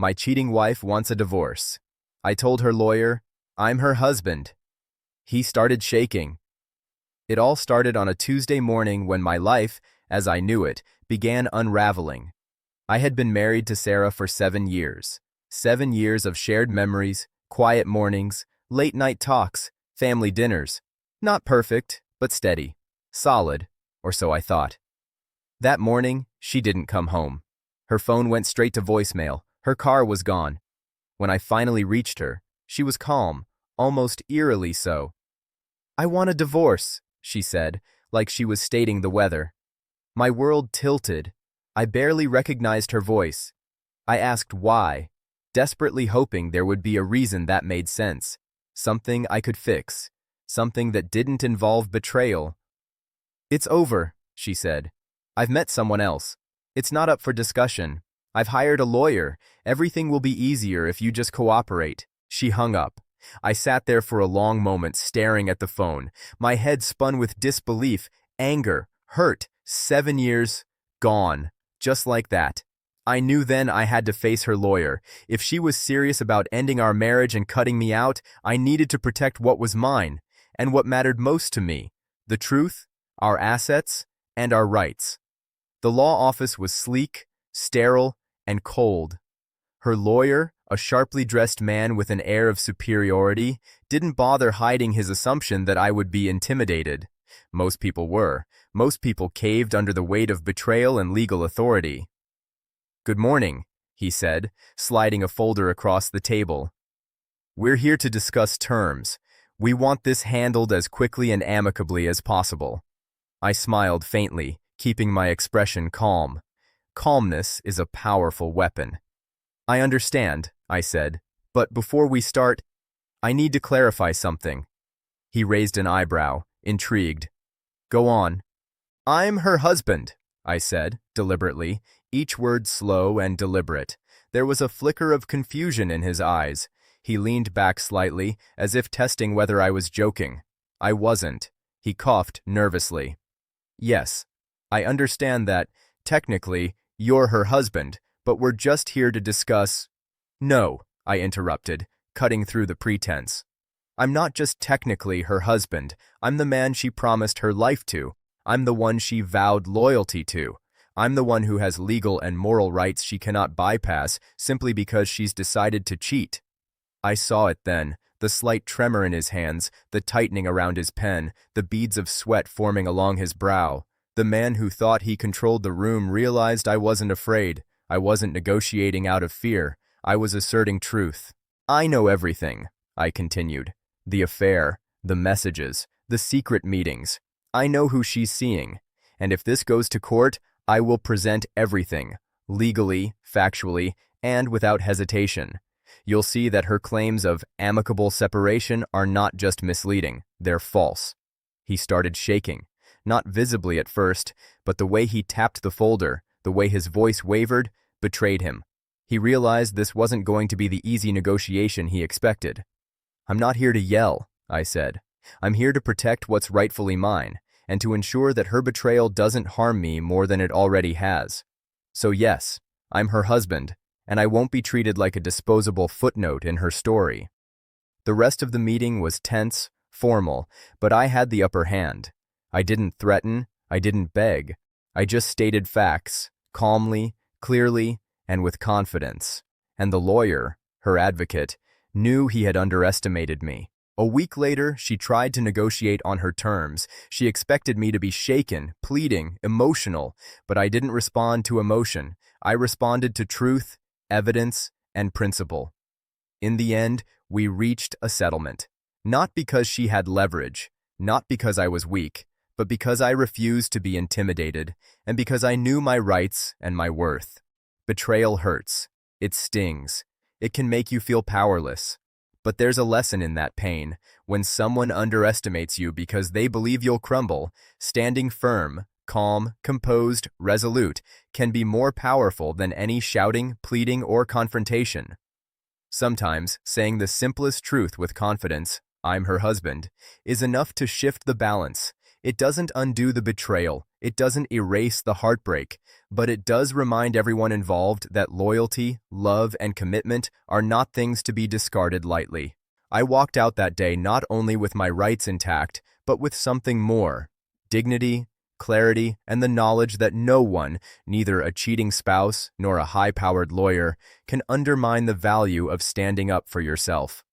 My cheating wife wants a divorce. I told her lawyer, I'm her husband. He started shaking. It all started on a Tuesday morning when my life, as I knew it, began unraveling. I had been married to Sarah for 7 years. 7 years of shared memories, quiet mornings, late-night talks, family dinners. Not perfect, but steady. Solid, or so I thought. That morning, she didn't come home. Her phone went straight to voicemail. Her car was gone. When I finally reached her, she was calm, almost eerily so. I want a divorce, she said, like she was stating the weather. My world tilted. I barely recognized her voice. I asked why, desperately hoping there would be a reason that made sense, something I could fix, something that didn't involve betrayal. It's over, she said. I've met someone else. It's not up for discussion. I've hired a lawyer. Everything will be easier if you just cooperate. She hung up. I sat there for a long moment staring at the phone. My head spun with disbelief, anger, hurt. 7 years, gone. Just like that. I knew then I had to face her lawyer. If she was serious about ending our marriage and cutting me out, I needed to protect what was mine, and what mattered most to me. The truth, our assets, and our rights. The law office was sleek, sterile, and cold. Her lawyer, a sharply dressed man with an air of superiority, didn't bother hiding his assumption that I would be intimidated. Most people were. Most people caved under the weight of betrayal and legal authority. Good morning, he said, sliding a folder across the table. We're here to discuss terms. We want this handled as quickly and amicably as possible. I smiled faintly, keeping my expression calm. Calmness is a powerful weapon. I understand, I said, but before we start, I need to clarify something. He raised an eyebrow, intrigued. Go on. I'm her husband, I said, deliberately, each word slow and deliberate. There was a flicker of confusion in his eyes. He leaned back slightly, as if testing whether I was joking. I wasn't. He coughed nervously. Yes, I understand that, technically, you're her husband, but we're just here to discuss— No, I interrupted, cutting through the pretense. I'm not just technically her husband. I'm the man she promised her life to. I'm the one she vowed loyalty to. I'm the one who has legal and moral rights she cannot bypass simply because she's decided to cheat. I saw it then, the slight tremor in his hands, the tightening around his pen, the beads of sweat forming along his brow. The man who thought he controlled the room realized I wasn't afraid. I wasn't negotiating out of fear. I was asserting truth. I know everything, I continued. The affair, the messages, the secret meetings. I know who she's seeing. And if this goes to court, I will present everything, legally, factually, and without hesitation. You'll see that her claims of amicable separation are not just misleading, they're false. He started shaking, not visibly at first, but the way he tapped the folder, the way his voice wavered, betrayed him. He realized this wasn't going to be the easy negotiation he expected. I'm not here to yell, I said. I'm here to protect what's rightfully mine, and to ensure that her betrayal doesn't harm me more than it already has. So yes, I'm her husband, and I won't be treated like a disposable footnote in her story. The rest of the meeting was tense, formal, but I had the upper hand. I didn't threaten, I didn't beg. I just stated facts, calmly, clearly, and with confidence. And the lawyer, her advocate, knew he had underestimated me. A week later, she tried to negotiate on her terms. She expected me to be shaken, pleading, emotional, but I didn't respond to emotion. I responded to truth, evidence, and principle. In the end, we reached a settlement. Not because she had leverage, not because I was weak, but because I refused to be intimidated, and because I knew my rights and my worth. Betrayal hurts. It stings. It can make you feel powerless. But there's a lesson in that pain. When someone underestimates you because they believe you'll crumble, standing firm, calm, composed, resolute, can be more powerful than any shouting, pleading, or confrontation. Sometimes, saying the simplest truth with confidence, I'm her husband, is enough to shift the balance. It doesn't undo the betrayal, it doesn't erase the heartbreak, but it does remind everyone involved that loyalty, love, and commitment are not things to be discarded lightly. I walked out that day not only with my rights intact, but with something more: dignity, clarity, and the knowledge that no one, neither a cheating spouse nor a high-powered lawyer, can undermine the value of standing up for yourself.